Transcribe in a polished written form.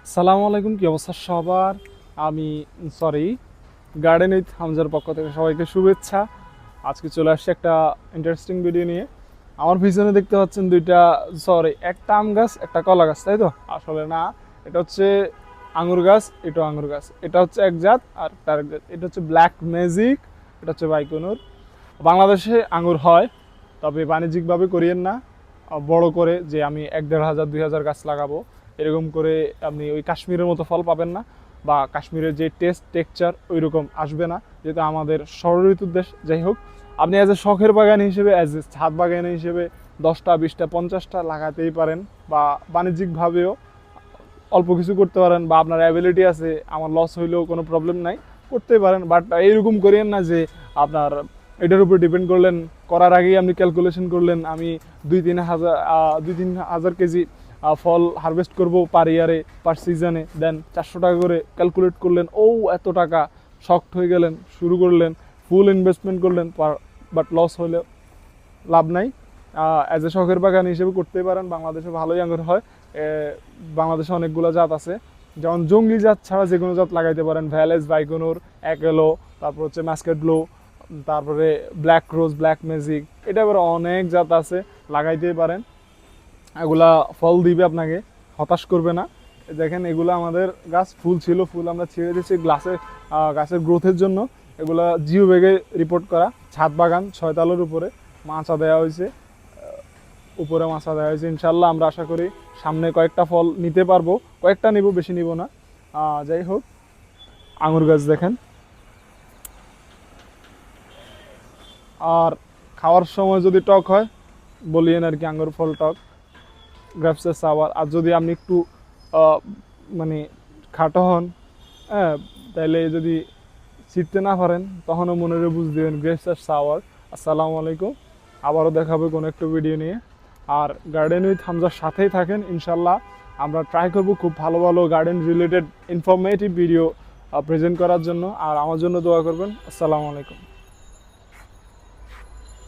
আসসালামু আলাইকুম, কি অবস্থা সবার? আমি সরি গার্ডেন উইথ হামজার পক্ষ থেকে সবাইকে শুভেচ্ছা। আজকে চলে আসছি একটা ইন্টারেস্টিং ভিডিও নিয়ে। আমার পিছনে দেখতে পাচ্ছেন একটা আম গাছ একটা কলা গাছ, তাই তো? আসলে না, এটা হচ্ছে আঙুর গাছ, এটা আঙুর গাছ। এটা হচ্ছে এক জাত আর তার এক জাত। এটা হচ্ছে ব্ল্যাক ম্যাজিক, এটা হচ্ছে বাইকনুর। বাংলাদেশে আঙুর হয়, তবে বাণিজ্যিকভাবে করিয়েন না। বড় করে যে আমি 1,500 2,000 গাছ লাগাবো এরকম করে আপনি ওই কাশ্মীরের মতো ফল পাবেন না, বা কাশ্মীরের যে টেক্সচার ওই রকম আসবে না, যেহেতু আমাদের ষড় ঋতুর দেশ। যাই হোক, আপনি অ্যাজ এ শখের বাগান হিসেবে, অ্যাজ এ ছাদ বাগান হিসেবে 10টা 20টা 50টা লাগাতেই পারেন, বা বাণিজ্যিকভাবেও অল্প কিছু করতে পারেন, বা আপনার অ্যাবিলিটি আছে, আমার লস হইলেও কোনো প্রবলেম নাই, করতে পারেন। বাট এইরকম করেন না যে আপনার এটার উপর ডিপেন্ড করলেন, করার আগেই আপনি ক্যালকুলেশন করলেন আমি 2-3 হাজার কেজি ফল হারভেস্ট করব পার ইয়ারে, পার সিজনে, দেন 400 টাকা করে ক্যালকুলেট করলেন, এত টাকা শক্ট হয়ে গেলেন, শুরু করলেন, ফুল ইনভেস্টমেন্ট করলেন, বাট লস হলে লাভ নাই। অ্যাজ এ শখের বাগান হিসেবে করতে পারেন। বাংলাদেশে ভালোই আঙুর হয়। বাংলাদেশে অনেকগুলো জাত আছে, যেমন জঙ্গলি জাত ছাড়া যে কোনো জাত লাগাইতে পারেন। ভ্যালেজ, বাইকনুর, একেলো, তারপর হচ্ছে মাস্কেট ব্লু, তারপরে ব্ল্যাক রোজ, ব্ল্যাক ম্যাজিক, এটা আবার অনেক জাত আছে, লাগাইতেই পারেন। এগুলা ফল দিবে আপনাকে, হতাশ করবে না। দেখেন, এগুলো আমাদের গাছ ফুল ছিল, ফুল আমরা ছেড়ে দিয়েছি গাছের গ্রোথের জন্য। এগুলা জিও ব্যাগে রিপোর্ট করা, ছাদ বাগান 6 তলার উপরে মাচা দেওয়া হয়েছে, উপরে মাচা দেওয়া হয়েছে। ইনশাল্লাহ আমরা আশা করি সামনে কয়েকটা ফল নিতে পারবো, কয়েকটা নিব, বেশি নিব না। যাই হোক, আঙুর গাছ দেখেন। আর খাওয়ার সময় যদি টক হয় বলিয়েন আর কি, আঙুর ফল টক, গ্রেপসের সাওয়ার। আর যদি আপনি একটু মানে খাটো হন, হ্যাঁ, তাইলে যদি ছিটতে না পারেন তখনও মনে বুঝ দেবেন গ্রেপসের সাওয়ার। আসসালামু আলাইকুম, আবারও দেখাবো কোনো একটা ভিডিও নিয়ে। আর গার্ডেন উইথ হামজার সাথেই থাকেন ইনশাল্লাহ। আমরা ট্রাই করব খুব ভালো ভালো garden related informative video present করার জন্য। আর আমার জন্য দোয়া করবেন। আসসালামু আলাইকুম।